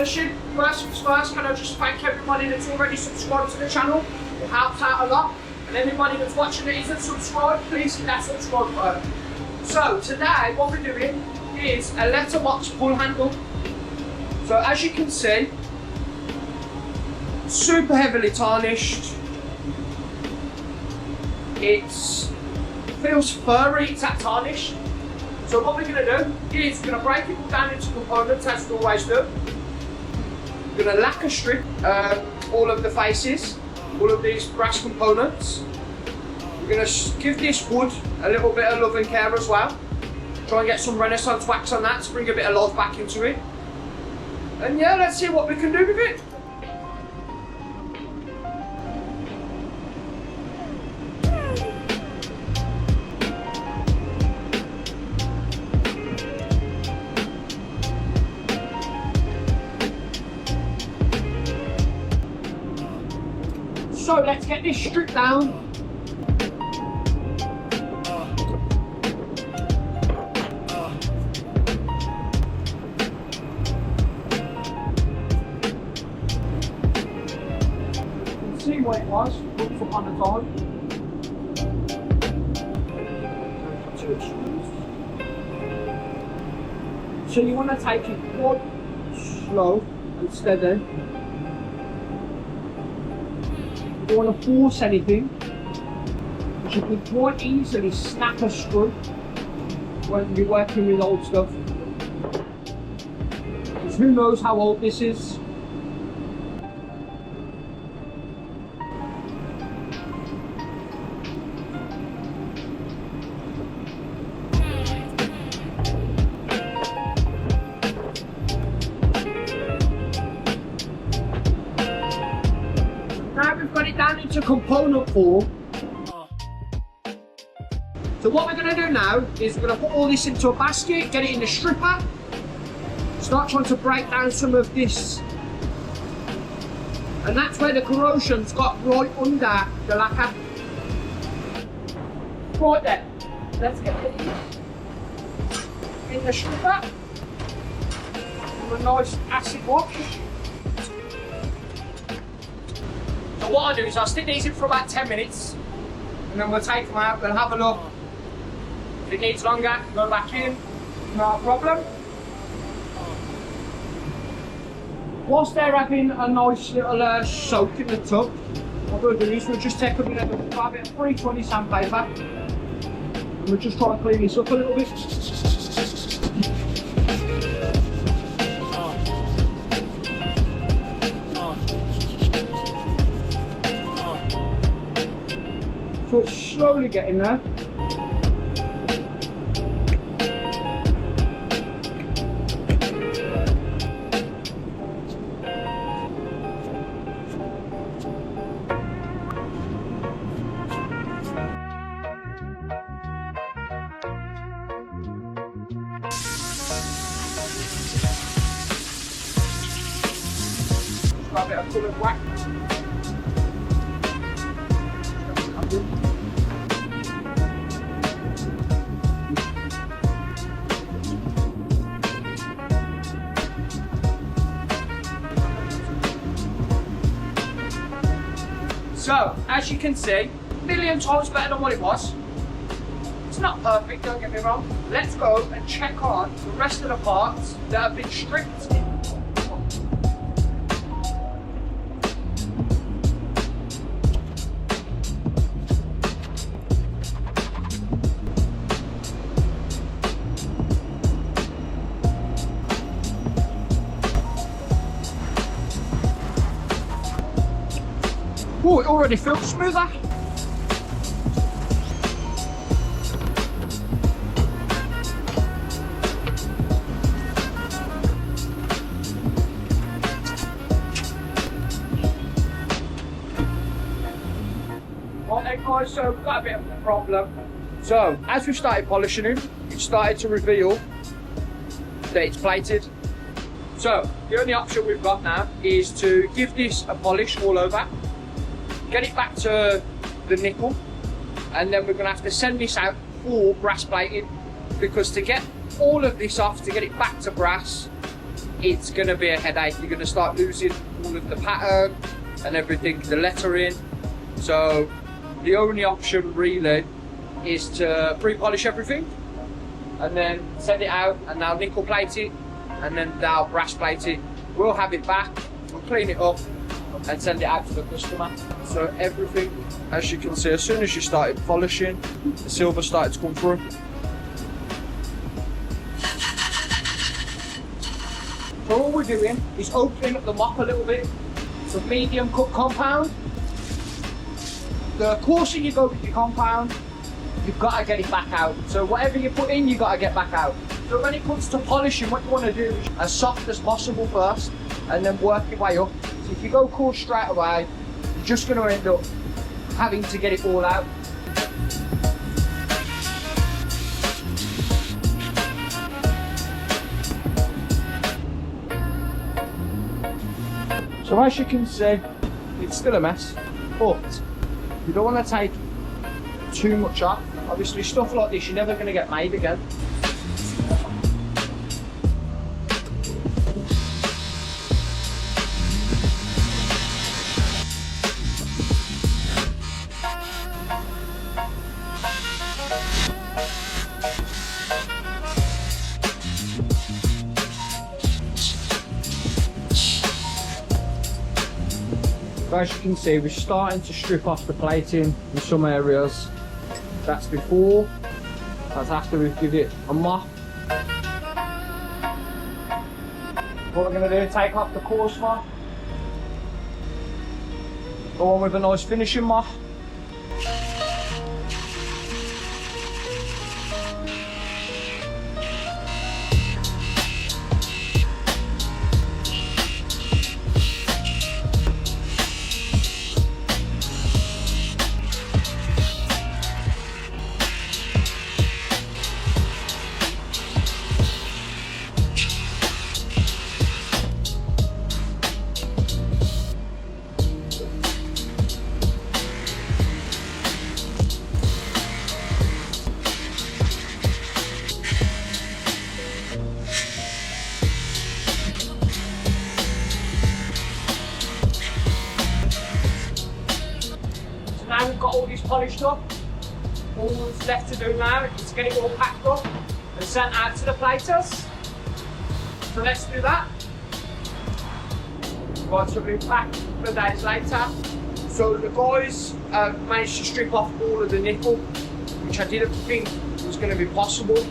polishing. First things first, can I just thank everybody that's already subscribed to the channel? It helps out a lot. And anybody that's watching that isn't subscribed, please hit that subscribe button. So today, what we're doing is a letterbox pull handle. So as you can see, super heavily tarnished. It feels furry, it's that tarnished. So what we're going to do is we're going to break it all down into components as we always do. We're going to lacquer strip all of the faces, all of these brass components. We're going to give this wood a little bit of love and care as well. Try and get some Renaissance wax on that to bring a bit of life back into it. And yeah, let's see what we can do with it. So let's get this stripped down. See what it was once upon a time. So you want to take it quite slow and steady. You don't want to force anything, because you can quite easily snap a screw when you're working with old stuff. Because who knows how old this is. Now we've got it down into component form. So what we're going to do now is we're going to put all this into a basket, get it in the stripper, start trying to break down some of this. And that's where the corrosion's got right under the lacquer. Right there. Let's get it in the stripper. With a nice acid wash. So what I do is I'll stick these in for about 10 minutes and then we'll take them out, we'll have a look. If it needs longer, go back in, no problem. Whilst they're having a nice little soak in the tub, what we'll do is we'll just take a bit of 320 sandpaper and we'll just try and clean this up a little bit. So it's slowly getting there. Just got a bit of coloured wax. So, as you can see, a million times better than what it was. It's not perfect, don't get me wrong. Let's go and check on the rest of the parts that have been stripped. Oh, it already feels smoother. Right then guys, so we've got a bit of a problem. So, as we started polishing it, it started to reveal that it's plated. So, the only option we've got now is to give this a polish all over. Get it back to the nickel, and then we're going to have to send this out for brass plating, because to get all of this off, to get it back to brass, it's going to be a headache. You're going to start losing all of the pattern and everything, the lettering. So the only option really is to pre-polish everything and then send it out, and they'll nickel plate it and then they'll brass plate it. We'll have it back, we'll clean it up and send it out to the customer. So everything, as you can see, as soon as you started polishing, the silver started to come through. So all we're doing is opening up the mop a little bit. It's a medium cut compound. The coarser you go with your compound, you've got to get it back out. So whatever you put in, you've got to get back out. So when it comes to polishing, what you want to do is as soft as possible first, and then work your way up. So if you go coarse straight away, you're just going to end up having to get it all out. So as you can see, it's still a mess, but you don't want to take too much off. Obviously stuff like this you're never going to get made again. As you can see, we're starting to strip off the plating in some areas. That's before, that's after we've given it a mop. What we're going to do is take off the coarse mop, go on with a nice finishing mop. Now we've got all this polished up, all that's left to do now is to get it all packed up and sent out to the platers. So let's do that. Right, so we'll be back a couple of days later. So the guys managed to strip off all of the nickel, which I didn't think was going to be possible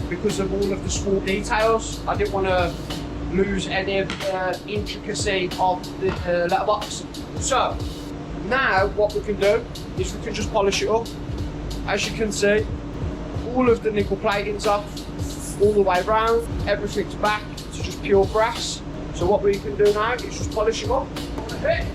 because of all of the small details. I didn't want to lose any of the intricacy of the letterbox. So now what we can do is we can just polish it up. As you can see, all of the nickel plating's off, all the way around, everything's back to just pure brass. So what we can do now is just polish it up a bit.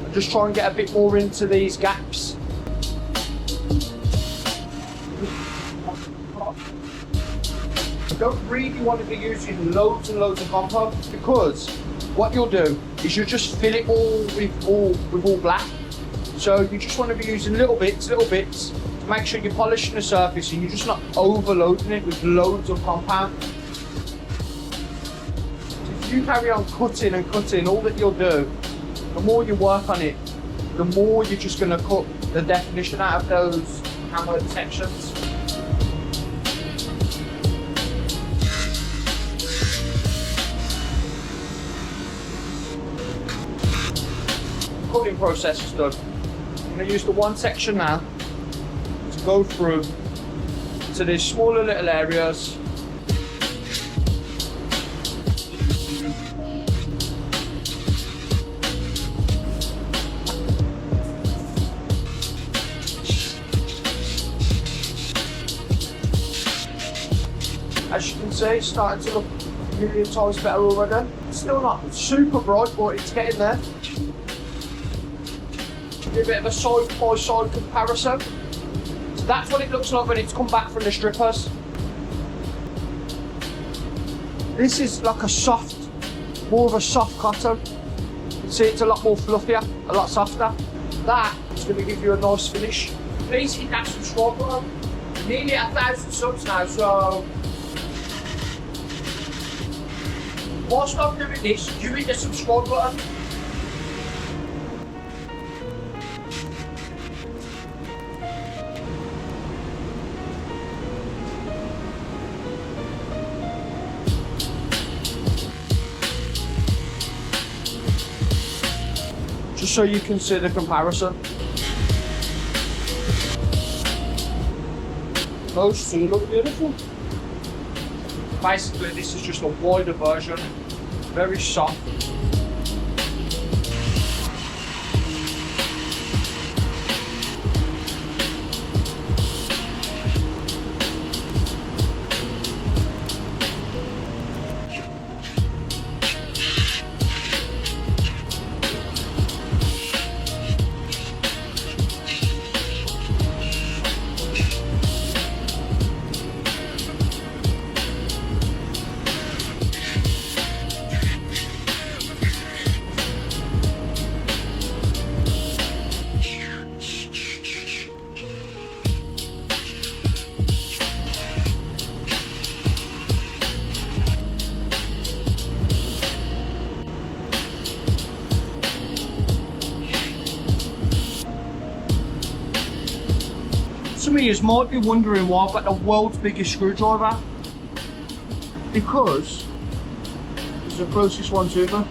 And just try and get a bit more into these gaps. I don't really want to be using loads and loads of compound, because what you'll do is you'll just fill it all with all black. So you just want to be using little bits to make sure you're polishing the surface and you're just not overloading it with loads of compound. If you carry on cutting and cutting, all that you'll do, the more you work on it, the more you're just going to cut the definition out of those hammered sections. Cutting process is done. I'm going to use the one section now to go through to these smaller little areas. As you can see, it's starting to look a million times better already. It's still not super bright, but it's getting there. Do a bit of a side by side comparison. So that's what it looks like when it's come back from the strippers. This is like a soft, more of a soft cotton. You can see it's a lot more fluffier, a lot softer. That is going to give you a nice finish. please hit that subscribe button. We're nearly at 1,000 subs now, so whilst I'm doing this, you hit the subscribe button. Just so you can see the comparison. Those two look beautiful. Basically, this is just a wider version, very soft. Some of you might be wondering why I've got the world's biggest screwdriver. Because it's the closest one to me.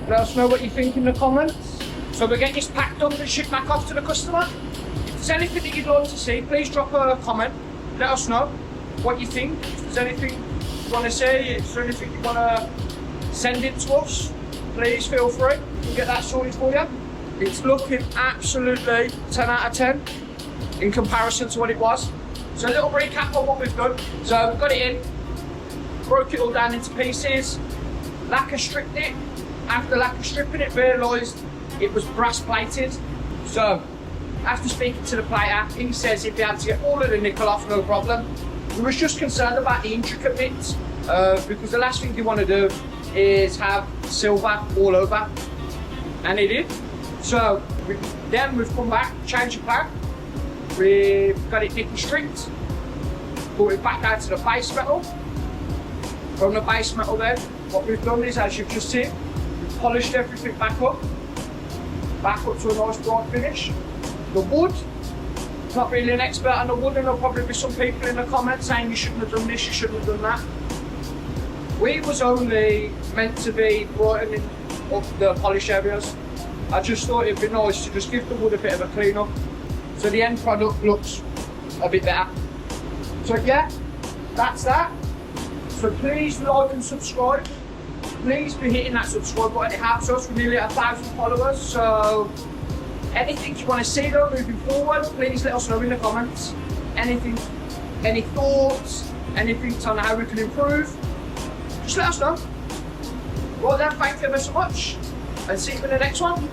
Let us know what you think in the comments. So we're getting this packed up and shipped back off to the customer. If there's anything that you'd like to see, please drop a comment. Let us know what you think. If there's anything you want to say, if there's anything you want to send it to us, please feel free. We'll get that sorted for you. It's looking absolutely 10 out of 10 in comparison to what it was. So a little recap on what we've done. So we've got it in, broke it all down into pieces, lacquer stripped it. After lacquer stripping it, realised it was brass plated. So, after speaking to the plater, he says he'd be able to get all of the nickel off, no problem. We was just concerned about the intricate bits, because the last thing you want to do is have silver all over, and he did. So, then we've come back, changed the part, we've got it nickel stripped, brought it back down to the base metal. From the base metal then, what we've done is, as you've just seen, polished everything back up to a nice bright finish. The wood, not really an expert on the wood, and there'll probably be some people in the comments saying you shouldn't have done this, you shouldn't have done that. We was only meant to be brightening up the polish areas. I just thought it'd be nice to just give the wood a bit of a clean up, so the end product looks a bit better. So yeah, that's that. So please like and subscribe. Please be hitting that subscribe button, it helps us. We're nearly at 1,000 followers, so anything you want to see though moving forward, please let us know in the comments. Anything, any thoughts, anything on how we can improve, just let us know. Well then, thank you ever so much, and see you in the next one.